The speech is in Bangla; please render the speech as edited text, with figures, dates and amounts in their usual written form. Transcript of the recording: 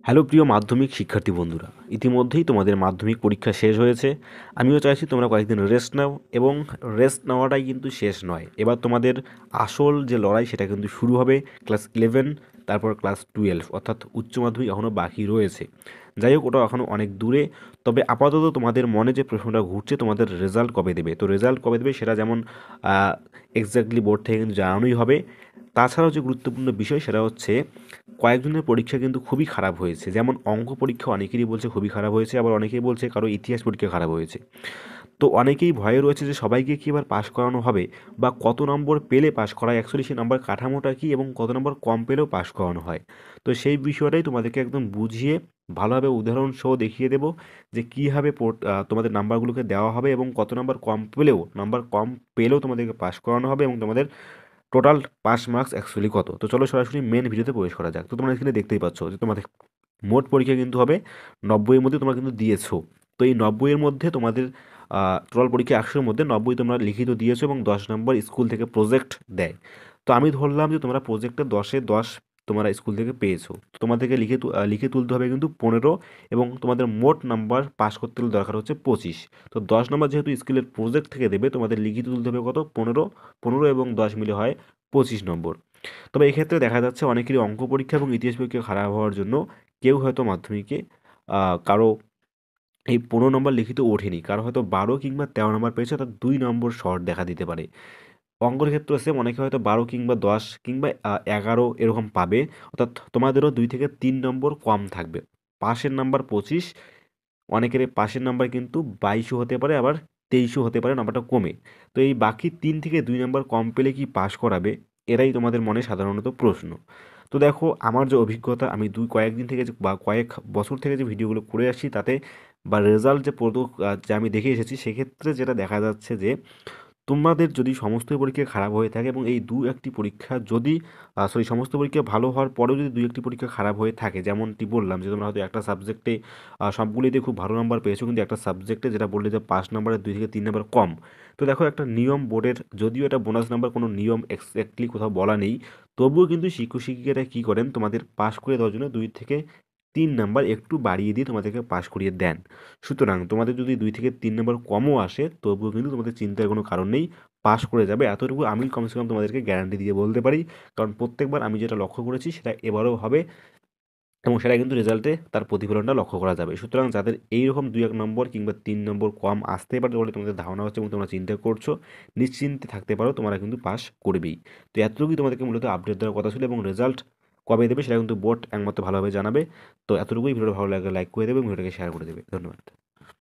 হ্যালো প্রিয় মাধ্যমিক শিক্ষার্থী বন্ধুরা, ইতিমধ্যেই তোমাদের মাধ্যমিক পরীক্ষা শেষ হয়েছে। আমিও চাইছি তোমরা কয়েকদিন রেস্ট নাও, এবং রেস্ট নেওয়াটাই কিন্তু শেষ নয়। এবার তোমাদের আসল যে লড়াই সেটা কিন্তু শুরু হবে ক্লাস 11, তারপর ক্লাস 12, অর্থাৎ উচ্চ মাধ্যমিক এখনও বাকি রয়েছে। যাই হোক, ওটা এখনও অনেক দূরে। তবে আপাতত তোমাদের মনে যে প্রশ্নটা ঘুরছে, তোমাদের রেজাল্ট কবে দেবে, তো রেজাল্ট কবে দেবে সেটা যেমন এক্স্যাক্টলি বোর্ড থেকে কিন্তু জানানোই হবে। তাছাড়াও যে গুরুত্বপূর্ণ বিষয় সেটা হচ্ছে কয়েকজনের পরীক্ষা কিন্তু খুবই খারাপ হয়েছে। যেমন অঙ্ক পরীক্ষা অনেকেরই বলছে খুবই খারাপ হয়েছে, আবার অনেকেই বলছে কারো ইতিহাস পরীক্ষা খারাপ হয়েছে। তো অনেকেই ভয়ে রয়েছে যে সবাইকে কি এবার পাশ করানো হবে, বা কত নম্বর পেলে পাশ করায়, অ্যাকচুয়ালি সেই নাম্বার কাঠামোটা কি, এবং কত নম্বর কম পেলেও পাশ করানো হয়। তো সেই বিষয়টাই তোমাদেরকে একদম বুঝিয়ে ভালোভাবে উদাহরণ সহ দেখিয়ে দেবো যে কীভাবে তোমাদের নাম্বারগুলোকে দেওয়া হবে, এবং কত নাম্বার কম পেলেও তোমাদেরকে পাশ করানো হবে, এবং তোমাদের টোটাল পাস মার্কস অ্যাকচুয়ালি কত। তো চলো সরাসরি মেন ভিডিওতে প্রবেশ করা যাক। তো তোমরা এখানে দেখতেই পাচ্ছ যে তোমাদের মোট পরীক্ষা কিন্তু হবে 90-এর মধ্যে তোমরা কিন্তু দিয়েছো। তো এই 90-এর মধ্যে তোমাদের টোটাল পরীক্ষা 100-এর মধ্যে 90 তোমরা লিখিত দিয়েছো, এবং 10 নম্বর স্কুল থেকে প্রজেক্ট দেয়। তো আমি ধরলাম যে তোমরা প্রজেক্টে 10-এ 10 তোমরা স্কুল থেকে পেয়েছো। তো তোমাদেরকে লিখে তুলতে হবে কিন্তু 15, এবং তোমাদের মোট নাম্বার পাস করতে হলে দরকার হচ্ছে 25। তো 10 নম্বর যেহেতু স্কুলের প্রজেক্ট থেকে দেবে, তোমাদের লিখিত তুলতে হবে কত, 15। 15 এবং 10 মিলে হয় 25 নম্বর। তবে এক্ষেত্রে দেখা যাচ্ছে অনেকেরই অঙ্ক পরীক্ষা এবং ইতিহাস পরীক্ষা খারাপ হওয়ার জন্য কেউ হয়তো মাধ্যমিকে কারো এই 15 নম্বর লিখিত ওঠেনি, কারো হয়তো 12 কিংবা 13 নম্বর পেয়েছে, অর্থাৎ 2 নম্বর শর্ট দেখা দিতে পারে। অঙ্কের ক্ষেত্রে সেম, অনেকে হয়তো 12 কিংবা 10 কিংবা 11 এরকম পাবে, অর্থাৎ তোমাদেরও 2 থেকে 3 নম্বর কম থাকবে। পাশের নাম্বার 25, অনেকের পাশের নাম্বার কিন্তু 22ও হতে পারে, আবার 23ও হতে পারে, নাম্বারটা কমে। তো এই বাকি 3 থেকে 2 নাম্বার কম পেলে কি পাশ করাবে, এরাই তোমাদের মনে সাধারণত প্রশ্ন। তো দেখো, আমার যে অভিজ্ঞতা, আমি কয়েকদিন থেকে বা কয়েক বছর থেকে যে ভিডিওগুলো করে আসছি তাতে, বা রেজাল্ট যে আমি দেখে এসেছি, সেক্ষেত্রে যেটা দেখা যাচ্ছে যে তোমাদের যদি সমস্ত পরীক্ষা খারাপ হয়ে থাকে, এবং এই দু একটি পরীক্ষা যদি সমস্ত পরীক্ষা ভালো হওয়ার পরেও যদি দুই একটি পরীক্ষা খারাপ হয়ে থাকে, যেমনটি বললাম যে তোমরা হয়তো একটা সাবজেক্টে সবগুলিতে খুব ভালো নাম্বার পেয়েছো, কিন্তু একটা সাবজেক্টে যেটা বললে যে 5 নাম্বারের 2 থেকে 3 নাম্বার কম। তো দেখো, একটা নিয়ম বোর্ডের, যদিও এটা বোনাস নাম্বার, কোনো নিয়ম এক্স্যাক্টলি কোথাও বলা নেই, তবুও কিন্তু শিক্ষক শিক্ষিকারা কী করেন, তোমাদের পাশ করে দেওয়ার জন্য 2 থেকে 3 নাম্বার একটু বাড়িয়ে দিয়ে তোমাদেরকে পাশ করিয়ে দেন। সুতরাং তোমাদের যদি 2 থেকে 3 নাম্বার কমও আসে, তবুও কিন্তু তোমাদের চিন্তার কোনো কারণ নেই, পাস করে যাবে। এতটুকু আমি কমসে কম তোমাদেরকে গ্যারান্টি দিয়ে বলতে পারি, কারণ প্রত্যেকবার আমি যেটা লক্ষ্য করেছি সেটা এবারেও হবে, এবং সেটা কিন্তু রেজাল্টে তার প্রতিফলনটা লক্ষ্য করা যাবে। সুতরাং যাদের এইরকম 2-1 নম্বর কিংবা 3 নম্বর কম আসতে পারে বলে তোমাদের ধারণা হচ্ছে এবং তোমরা চিন্তা করছো, নিশ্চিন্তে থাকতে পারো, তোমরা কিন্তু পাস করবেই। তো এতটুকুই তোমাদেরকে মূলত আপডেট দেওয়ার কথা ছিল, এবং রেজাল্ট কবে দেবে সেটা কিন্তু বোর্ড একমাত্র ভালোভাবে জানাবে। তো এতটুকুই। ভিডিওটা ভালো লাগলে লাইক করে দেবে এবং ভিডিওটাকে শেয়ার করে দেবে। ধন্যবাদ।